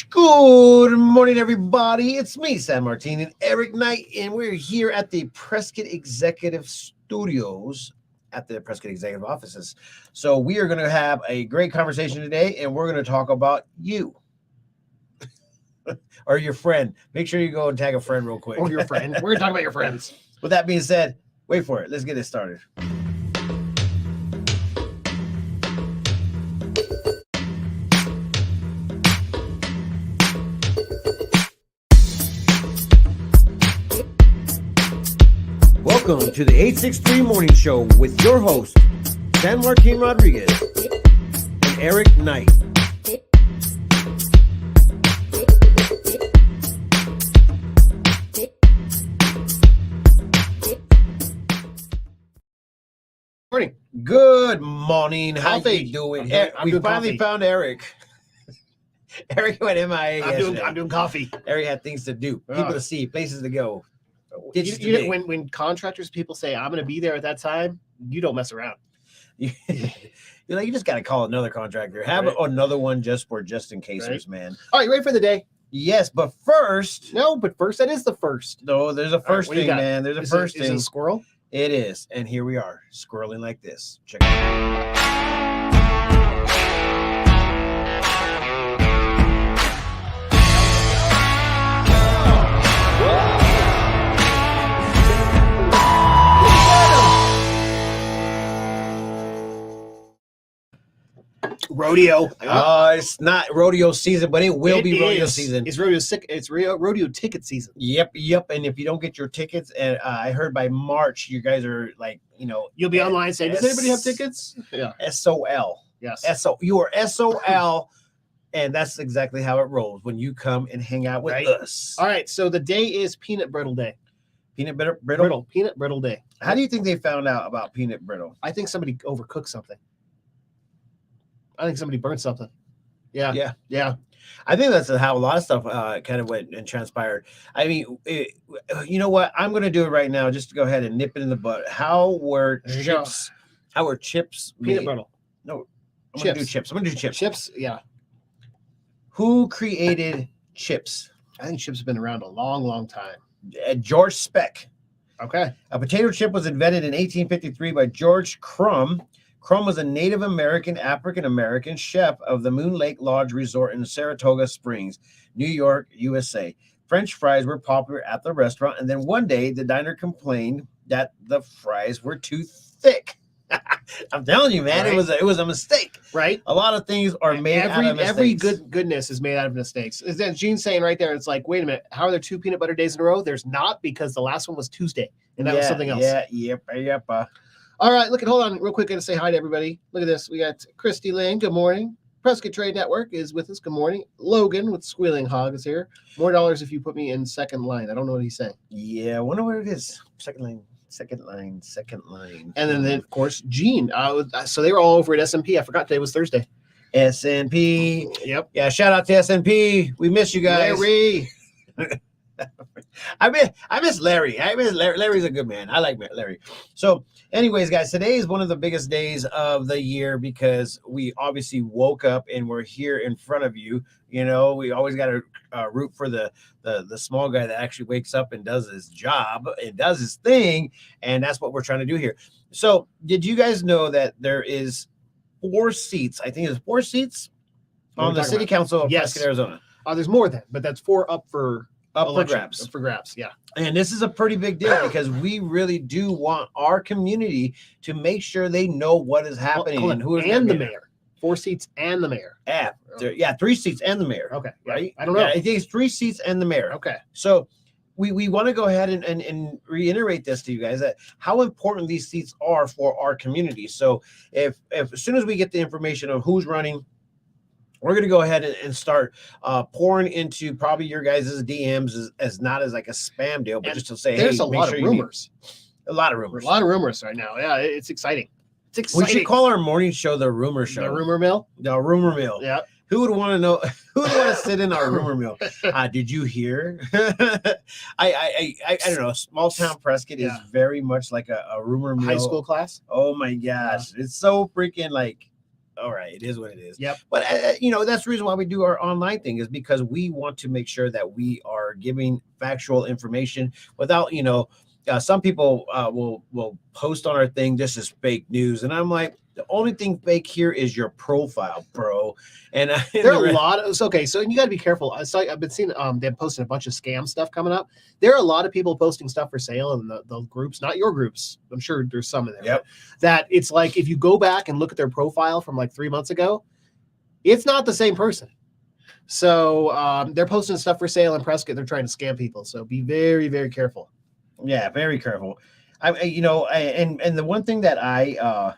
Good morning, everybody. It's me, San Martin, and Eric Knight, and we're here at the Prescott Executive Studios at the Prescott Executive Offices. So we are going to have a great conversation today, and we're going to talk about you or your friend. Make sure you go and tag a friend real quick. Or your friend. We're going to talk about your friends. With that being said, wait for it. Let's get it started. Welcome to the 863 Morning Show with your host, San Martin Rodriguez and Eric Knight. Morning. Good morning. How Coffee. you doing? I'm We doing finally coffee. found Eric. Eric went MIA yesterday. I'm doing coffee. Eric had things to do, people to see, places to go. When contractors, people say, I'm going to be there at that time, you don't mess around. You're like, you just got to call another contractor. Have another one just in casers, man. All right, you ready for the day? Yes, but first. No, but first, that is the first. No, there's a first thing, man. There's a first thing. Is it a squirrel? It is. And here we are, squirreling like this. Check it out. Rodeo. It's not rodeo season, but it will be rodeo season. It's rodeo ticket season. Yep. And if you don't get your tickets, and I heard by March, you guys are like, You'll be online saying, does anybody have tickets? Yeah. SOL. Yes. You are SOL, and that's exactly how it rolls when you come and hang out with us. All right, so the day is peanut brittle day. Peanut brittle? Peanut brittle day. How do you think they found out about peanut brittle? I think somebody overcooked something. I think somebody burnt something. Yeah. I think that's how a lot of stuff kind of went and transpired. I mean, you know what? I'm going to do it right now just to go ahead and nip it in the butt. How were chips made? Peanut brittle. No, I'm going to do chips. Chips, yeah. Who created chips? I think chips have been around a long, long time. George Speck. Okay. A potato chip was invented in 1853 by George Crumb. Crumb was a Native African-American chef of the Moon Lake Lodge Resort in Saratoga Springs, New York, USA. French fries were popular at the restaurant, and then one day the diner complained that the fries were too thick. I'm telling you, man, right. it was a mistake. Right. A lot of things are made out of mistakes. Every goodness is made out of mistakes. Is that Gene's saying right there? It's like, wait a minute, how are there two peanut butter days in a row? There's not, because the last one was Tuesday, and that was something else. Yep. All right, hold on real quick. Going to say hi to everybody. Look at this. We got Christy Lane. Good morning. Prescott Trade Network is with us. Good morning. Logan with Squealing Hog is here. More dollars if you put me in second line. I don't know what he's saying. Yeah, I wonder what it is. Second line. And then of course, Gene. So they were all over at S&P. I forgot today was Thursday. S&P. Yep. Yeah, shout out to S&P. We miss you guys. Larry. I miss Larry. Larry's a good man. I like Larry. So anyways, guys, today is one of the biggest days of the year because we obviously woke up and we're here in front of you. We always got to root for the small guy that actually wakes up and does his job and does his thing. And that's what we're trying to do here. So did you guys know that there is 4 seats? I think there's 4 seats on the city council of Prescott, Arizona. There's more than, but that's 4 up for grabs. For grabs, yeah. And this is a pretty big deal because we really do want our community to make sure they know what is happening and who is the mayor. 4 seats and the mayor. Yeah, 3 seats and the mayor. Okay, right. I don't know. I think it's 3 seats and the mayor. Okay. So we want to go ahead and reiterate this to you guys, that how important these seats are for our community. So if as soon as we get the information of who's running, we're going to go ahead and start pouring into probably your guys' DMs as not as like a spam deal, but just to say, there's a lot of rumors. A lot of rumors. A lot of rumors right now. Yeah, it's exciting. It's exciting. We should call our morning show the rumor show. The rumor mill? The rumor mill. Yeah. Who would want to know? Who would want to sit in our rumor mill? Did you hear? I don't know. Small town Prescott is very much like a rumor mill. High school class? Oh my gosh. It's so freaking like all right, it is what it is. Yep. But that's the reason why we do our online thing, is because we want to make sure that we are giving factual information without, some people will post on our thing, this is fake news, and I'm like, the only thing fake here is your profile, bro. And there are a lot of okay, so you got to be careful. I've been seeing them posting a bunch of scam stuff coming up. There are a lot of people posting stuff for sale in the groups, not your groups. I'm sure there's some in there. Yep. That it's like if you go back and look at their profile from like 3 months ago, it's not the same person. So they're posting stuff for sale in Prescott. They're trying to scam people. So be very, very careful. Yeah, very careful. And the one thing that I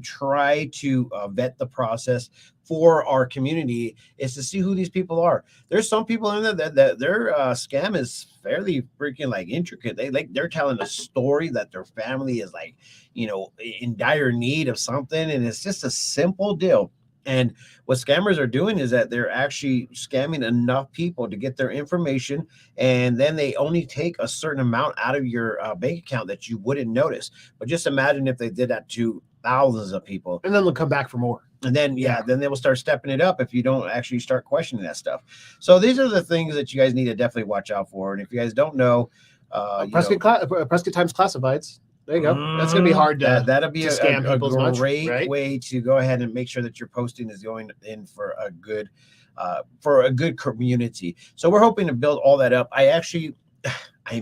try to vet the process for our community is to see who these people are. There's some people in there that their scam is fairly freaking like intricate. They're telling a story that their family is like, in dire need of something, and it's just a simple deal. And what scammers are doing is that they're actually scamming enough people to get their information, and then they only take a certain amount out of your bank account that you wouldn't notice. But just imagine if they did that to thousands of people, and then they'll come back for more. And then then they will start stepping it up if you don't actually start questioning that stuff. So these are the things that you guys need to definitely watch out for. And if you guys don't know, Prescott Times Classifieds. There you go. That's going to be hard to that'll be to scam a people great way to go ahead and make sure that your posting is going in for a good community. So we're hoping to build all that up. I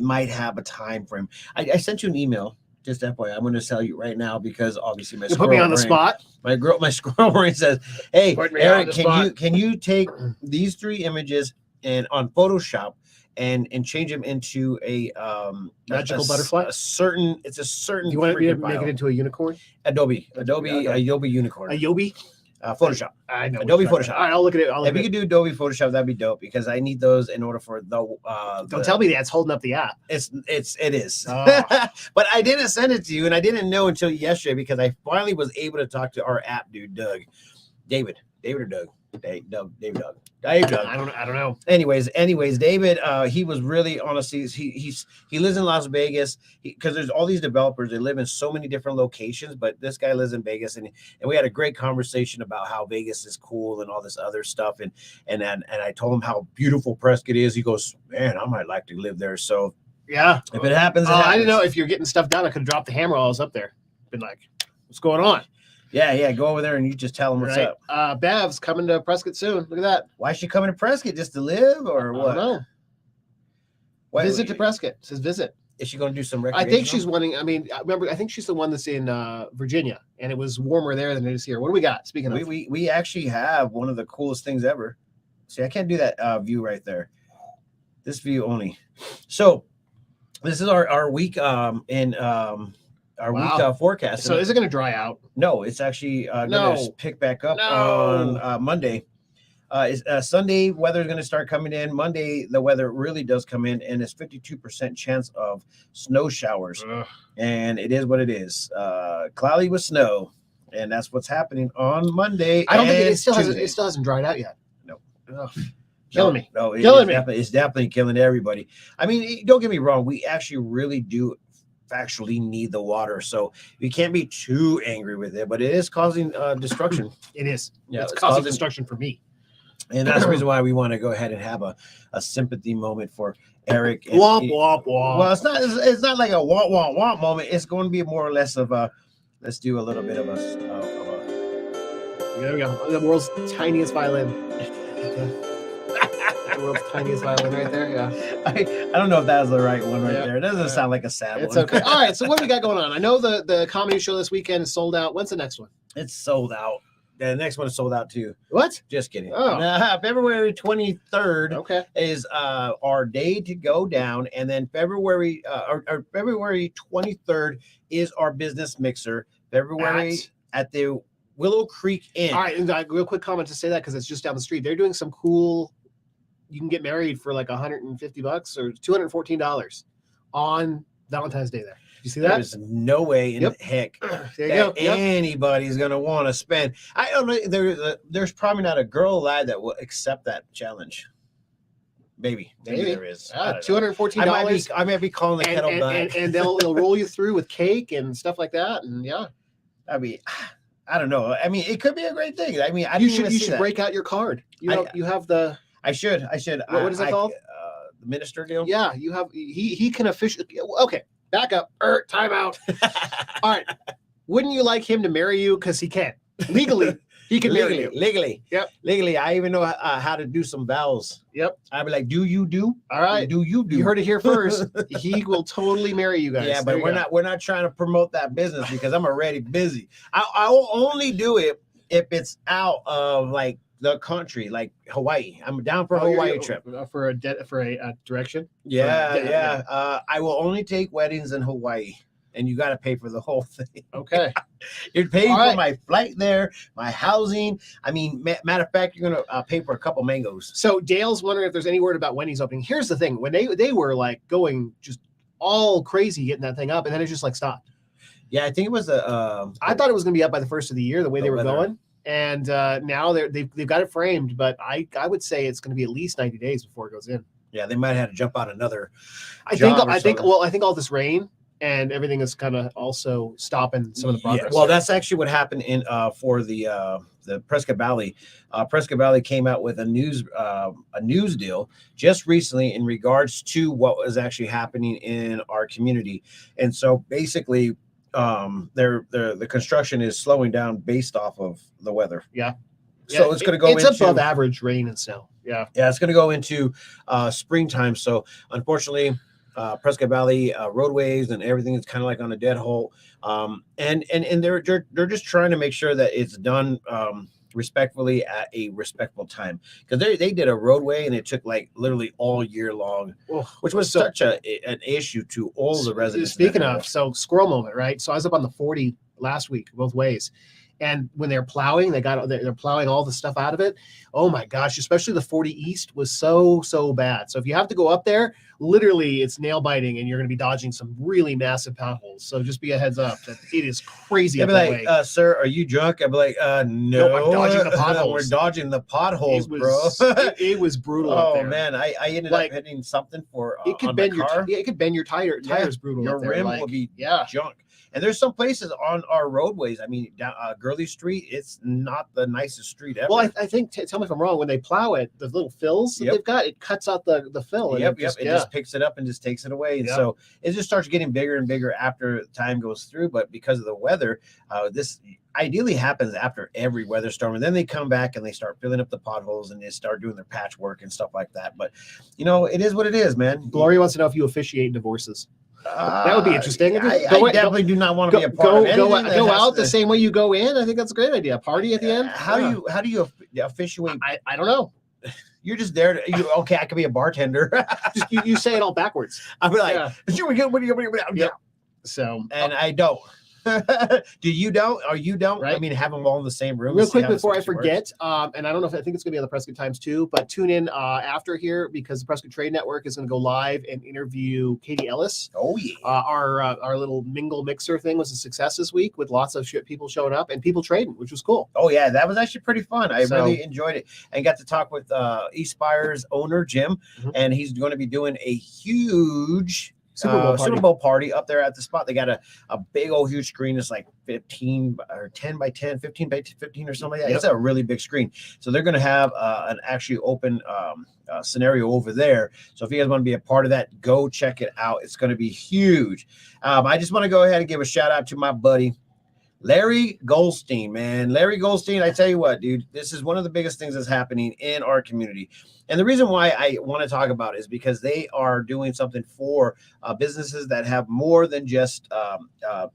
might have a time frame. I sent you an email. Just FYI, I'm going to tell you right now because obviously you put me on the spot. My squirrel brain says, "Hey, Eric, can you take these 3 images and on Photoshop and change them into a magical butterfly? It's a certain. You want me to make it into a unicorn? Adobe unicorn. Adobe. Photoshop. I know. Adobe Photoshop. All right, I'll look at it. If you could do Adobe Photoshop, that'd be dope because I need those in order for the. Don't tell me that's holding up the app. It is. Oh. But I didn't send it to you, and I didn't know until yesterday because I finally was able to talk to our app dude, David or Doug. David. I don't know. Anyways, David, he was really honestly, he lives in Las Vegas because there's all these developers. They live in so many different locations, but this guy lives in Vegas, and we had a great conversation about how Vegas is cool and all this other stuff. And I told him how beautiful Prescott is. He goes, man, I might like to live there. So yeah, if it happens, it happens. I didn't know if you're getting stuff done. I could have dropped the hammer while I was up there. Been like, what's going on? Yeah, go over there and you just tell them what's up. Bev's coming to Prescott soon. Look at that. Why is she coming to Prescott? Just to live or what? I don't know. Visit to Prescott. It says visit. Is she going to do some recreational? I think she's wanting. I think she's the one that's in Virginia, and it was warmer there than it is here. What do we got? Speaking of, we actually have one of the coolest things ever. See, I can't do that view right there. This view only. So this is our week week forecast. So is it going to dry out? No, it's actually going to pick back up on Monday. Sunday, weather is going to start coming in. Monday, the weather really does come in, and it's 52% chance of snow showers. And it is what it is. Cloudy with snow, and that's what's happening on Monday. I don't think it still hasn't dried out yet. No. Killing me. No, killing me. It's definitely killing everybody. I mean, don't get me wrong. We actually really do factually need the water, so we can't be too angry with it, but it is causing destruction. It is. Yeah, it's causing destruction for me, and that's the reason why we want to go ahead and have a sympathy moment for Eric. Womp womp womp. Well, it's not like a womp womp womp moment. It's going to be more or less of a let's do a little bit of a there we go, the world's tiniest violin. The world's tiniest violin right there. Yeah. I don't know if that was the right one there. It doesn't sound like a sad one. It's okay. All right. So what do we got going on? I know the comedy show this weekend is sold out. When's the next one? It's sold out. The next one is sold out too. What? Just kidding. Oh. February 23rd is our day to go down, and then February 23rd is our business mixer. February at the Willow Creek Inn. All right, and real quick comment to say that because it's just down the street. They're doing some cool. You can get married for like $150 or $214 on Valentine's Day there. You see that? There's no way in heck that anybody's going to want to spend. I don't know. There's probably not a girl alive that will accept that challenge. Maybe there is. $214. I might be calling the kettle black. And they'll roll you through with cake and stuff like that. And I mean, I don't know. I mean, it could be a great thing. I mean, I You didn't should even you see should that. break out your card. You have the I should. what is it called? The minister deal. Yeah, you have he can officially. Okay, back up. Time out. All right. Wouldn't you like him to marry you? Because he can legally. He can marry you. Legally. Yep. Legally. I even know how to do some vows. Yep. I'd be like, do you do? All right. Do you do? You heard it here first. He will totally marry you guys. Yeah, but we're not trying to promote that business because I'm already busy. I will only do it if it's out of like the country, like Hawaii. I'm down for a Hawaii trip. For a direction. Yeah. I will only take weddings in Hawaii. And you got to pay for the whole thing. Okay. You're paying for my flight there, my housing. I mean, matter of fact, you're going to pay for a couple mangoes. So Dale's wondering if there's any word about when he's opening. Here's the thing. When they were like going just all crazy getting that thing up, and then it just like stopped. Yeah, I think it was I thought it was going to be up by the first of the year, the way they were going. And now they've got it framed, but I would say it's going to be at least 90 days before it goes in. Yeah, they might have to jump out another. I think all this rain and everything is kind of also stopping some of the progress. Yeah, well, that's actually what happened in for the Prescott Valley. Prescott Valley came out with a news deal just recently in regards to what was actually happening in our community, and so basically, the construction is slowing down based off of the weather. Yeah. So it's going to go. It's above average rain and snow. Yeah. Yeah, it's going to go into springtime. So unfortunately. Prescott Valley roadways and everything is kind of like on a dead halt, and they're just trying to make sure that it's done respectfully at a respectful time, because they did a roadway and it took like literally all year long, which was such an issue to all the residents. Speaking of, so squirrel moment, right? So I was up on the 40 last week both ways. And when they're plowing, they're plowing all the stuff out of it. Oh my gosh, especially the 40 East was so bad. So if you have to go up there, literally it's nail biting and you're going to be dodging some really massive potholes. So just be a heads up that it is crazy. I'd be like, sir, are you drunk? I'd be like, no, I'm dodging the potholes. We're dodging the potholes, bro. It was brutal. Oh up there. Man, I ended up hitting something for it could bend your it could bend your tires brutal. Your rim will be junk. And there's some places on our roadways. I mean, down Gurley Street, it's not the nicest street ever. Well, I think, tell me if I'm wrong, when they plow it, the little fills that they've got, it cuts out the fill. And it just picks it up and just takes it away. And so it just starts getting bigger and bigger after time goes through. But because of the weather, this ideally happens after every weather storm. And then they come back and they start filling up the potholes and they start doing their patchwork and stuff like that. But, it is what it is, man. Gloria wants to know if you officiate divorces. That would be interesting. I definitely do not want to be a part of anything. Go out the same way you go in. I think that's a great idea. A party at the end. How do you officiate? I don't know. You're just there. Okay, I could be a bartender. Just you say it all backwards. I'll be like, "Sure, we go." Yeah. So, and I don't. Do you don't? Or you don't? Right? I mean, have them all in the same room. Real quick before I forget, and I don't know if I think it's going to be on the Prescott Times too, but tune in after here because the Prescott Trade Network is going to go live and interview Katie Ellis. Oh yeah. Our little mingle mixer thing was a success this week with lots of people showing up and people trading, which was cool. Oh yeah, that was actually pretty fun. I really enjoyed it and got to talk with Eastspire's owner Jim, and he's going to be doing a huge Super Bowl party up there at the spot. They got a big old huge screen. It's like 15 or 10 by 10, 15 by 15 or something like that. It's a really big screen. So they're going to have an actually open scenario over there. So if you guys want to be a part of that, go check it out. It's going to be huge. I just want to go ahead and give a shout out to my buddy, Larry Goldstein, man. Larry Goldstein, I tell you what, dude, this is one of the biggest things that's happening in our community. And the reason why I want to talk about it is because they are doing something for businesses that have more than just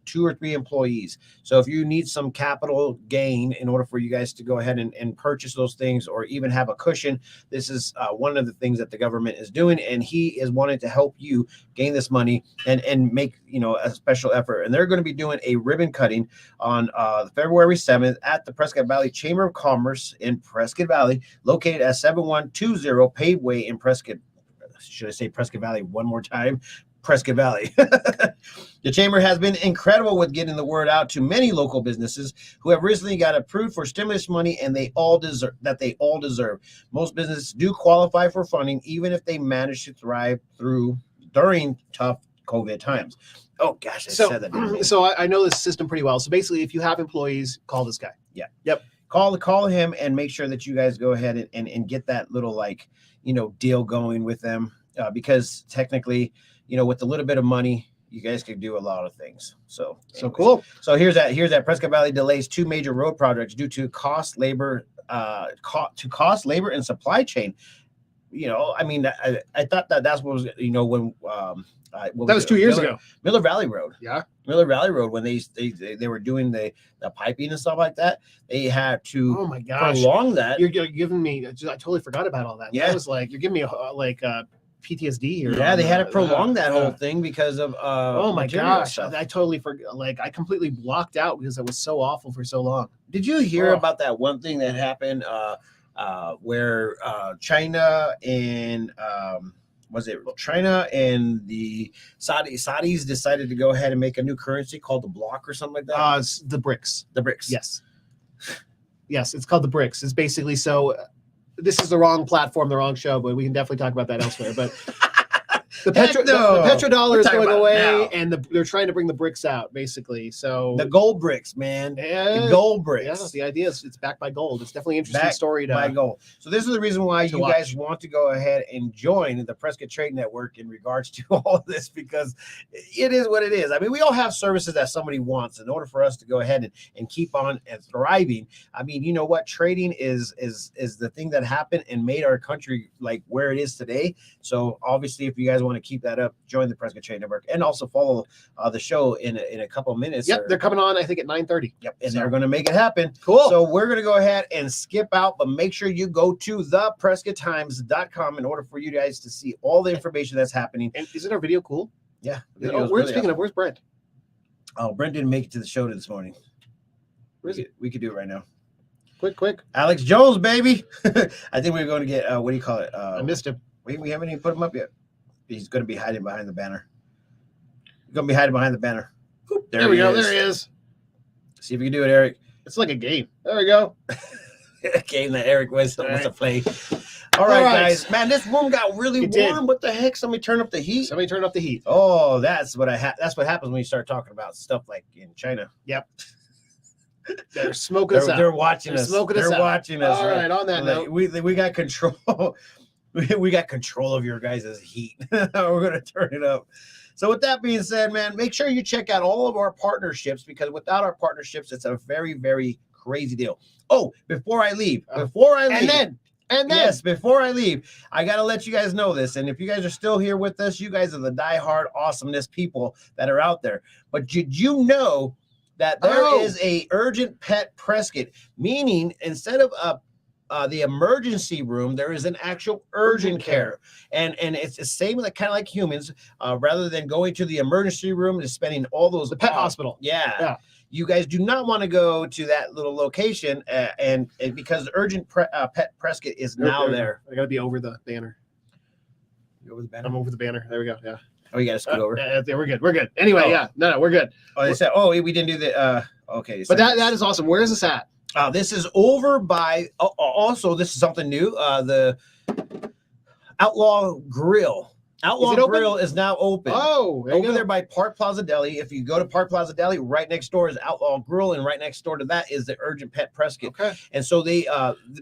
2 or 3 employees. So if you need some capital gain in order for you guys to go ahead and purchase those things or even have a cushion, this is one of the things that the government is doing. And he is wanting to help you gain this money and make, a special effort. And they're going to be doing a ribbon cutting on February 7th at the Prescott Valley Chamber of Commerce in Prescott Valley, located at 7120 Paved Way in Prescott. Should I say Prescott Valley one more time? Prescott Valley. The chamber has been incredible with getting the word out to many local businesses who have recently got approved for stimulus money, and they all deserve. Most businesses do qualify for funding, even if they manage to thrive during tough COVID times. Oh gosh, I So, said that. didn't I? so I know this system pretty well. So basically, if you have employees, call this guy. Yeah. Yep. Call him and make sure that you guys go ahead and get that little deal going with them, because technically, with a little bit of money, you guys could do a lot of things. So Cool. So here's that Prescott Valley delays 2 major road projects due to cost, labor, and supply chain. I thought that's what was when That was 2 years ago. Miller Valley Road. Yeah. Miller Valley Road, when they were doing the piping and stuff like that, they had to Oh my gosh. prolong that. You're giving me. I totally forgot about all that. Yeah. That was like you're giving me PTSD here. Yeah, they had to prolong that whole thing because of oh my material gosh, stuff. I totally forgot. Like I completely blocked out because it was so awful for so long. Did you hear about that one thing that happened where China and was it China and the Saudis decided to go ahead and make a new currency called the block or something like that? It's the BRICS. The BRICS. Yes, it's called the BRICS. It's basically this is the wrong platform, the wrong show, but we can definitely talk about that elsewhere. But the petrodollar is going away, and they're trying to bring the BRICS out, basically. So the gold bricks, man. The gold bricks. Yeah, the idea is it's backed by gold. It's definitely an interesting story by gold. So this is the reason why you watch. guys want to go ahead and join the Prescott Trade Network in regards to all of this, because it is what it is. I mean, we all have services that somebody wants in order for us to go ahead and keep on and thriving. I mean, you know what? Trading is the thing that happened and made our country like where it is today. So obviously, if you guys want to keep that up, join the Prescott Trade Network and also follow the show in a couple of minutes. Yep, they're coming on, I think, at 9:30. Yep, and they're going to make it happen. Cool. So we're going to go ahead and skip out, but make sure you go to theprescotttimes.com in order for you guys to see all the information that's happening. And isn't our video cool? Yeah. Speaking of, where's Brent? Oh, Brent didn't make it to the show this morning. Where is he? We could do it right now. Quick. Alex Jones, baby. I think we're going to get, what do you call it? I missed him. We haven't even put him up yet. He's going to be hiding behind the banner. He's going to be hiding behind the banner. Oop, there we go. There he is. See if you can do it, Eric. It's like a game. There we go. A game that Eric wants to play. All right, guys. Man, this room got really warm. What the heck? Somebody turn up the heat. Oh, that's what that's what happens when you start talking about stuff like in China. Yep. They're smoking us out. They're watching us. They're watching us. All right. On that note, we got control. We got control of your guys' heat. We're going to turn it up. So with that being said, man, make sure you check out all of our partnerships, because without our partnerships, it's a very, very crazy deal. Oh, before I leave, and then, yes, before I leave, I got to let you guys know this. And if you guys are still here with us, you guys are the diehard awesomeness people that are out there. But did you know that there is a urgent pet Prescott, meaning instead of the emergency room, there is an actual urgent care, and it's the same, like kind of like humans. Rather than going to the emergency room and spending all those the pet hospital, you guys do not want to go to that little location, and because urgent pet Prescott is now there. I got to be over the banner. You over the banner? I'm over the banner. There we go. Yeah. Oh, you got to scoot over. Yeah, we're good. We're good. Anyway, no, we're good. Oh, they said, we didn't do the. Okay, but that is awesome. Where is this at? This is over by, also, this is something new, the Outlaw Grill. Outlaw Grill is now open. Oh, over there by Park Plaza Deli. If you go to Park Plaza Deli, right next door is Outlaw Grill, and right next door to that is the Urgent Pet Prescott. Okay. And so they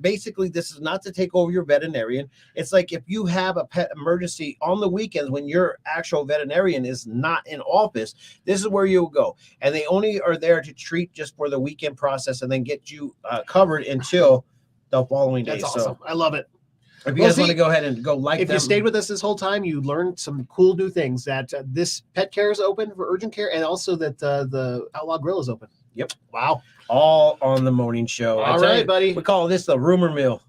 basically, this is not to take over your veterinarian. It's like if you have a pet emergency on the weekends when your actual veterinarian is not in office, this is where you'll go. And they only are there to treat just for the weekend process and then get you covered until the following day. That's awesome. I love it. If you guys want to go ahead and go like if you stayed with us this whole time, you learned some cool new things, that this pet care is open for urgent care, and also that the Outlaw Grill is open. Yep. Wow. All on the morning show. All right, buddy. We call this the rumor mill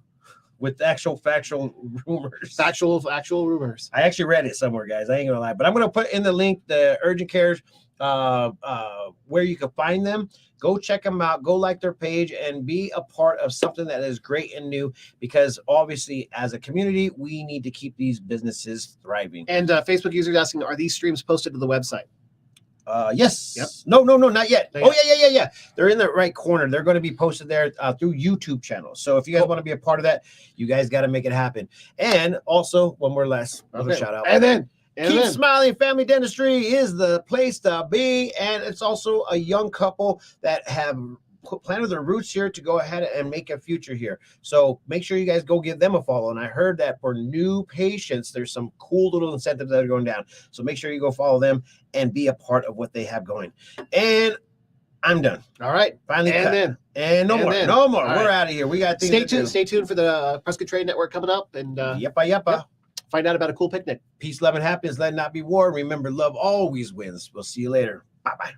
with actual factual rumors. Actual rumors. I actually read it somewhere, guys. I ain't going to lie. But I'm going to put in the link, the urgent cares, where you can find them. Go check them out. Go like their page and be a part of something that is great and new, because obviously as a community, we need to keep these businesses thriving. And Facebook users asking, are these streams posted to the website? Yes. Yep. No, not yet. Yeah. They're in the right corner. They're going to be posted there through YouTube channels. So if you guys want to be a part of that, you guys got to make it happen. And also, one more last shout out. And then And Keep then, smiling. Family Dentistry is the place to be. And it's also a young couple that have planted their roots here to go ahead and make a future here. So make sure you guys go give them a follow. And I heard that for new patients, there's some cool little incentives that are going down. So make sure you go follow them and be a part of what they have going. And I'm done. all right. Finally And cut. then, And no and more. then. No more. All We're right. out of here. We got things stay to tuned. do. Stay tuned for the Prescott Trade Network coming up, and Yeppa, yeppa. Yep. Find out about a cool picnic. Peace, love, and happiness. Let it not be war. Remember, love always wins. We'll see you later. Bye-bye.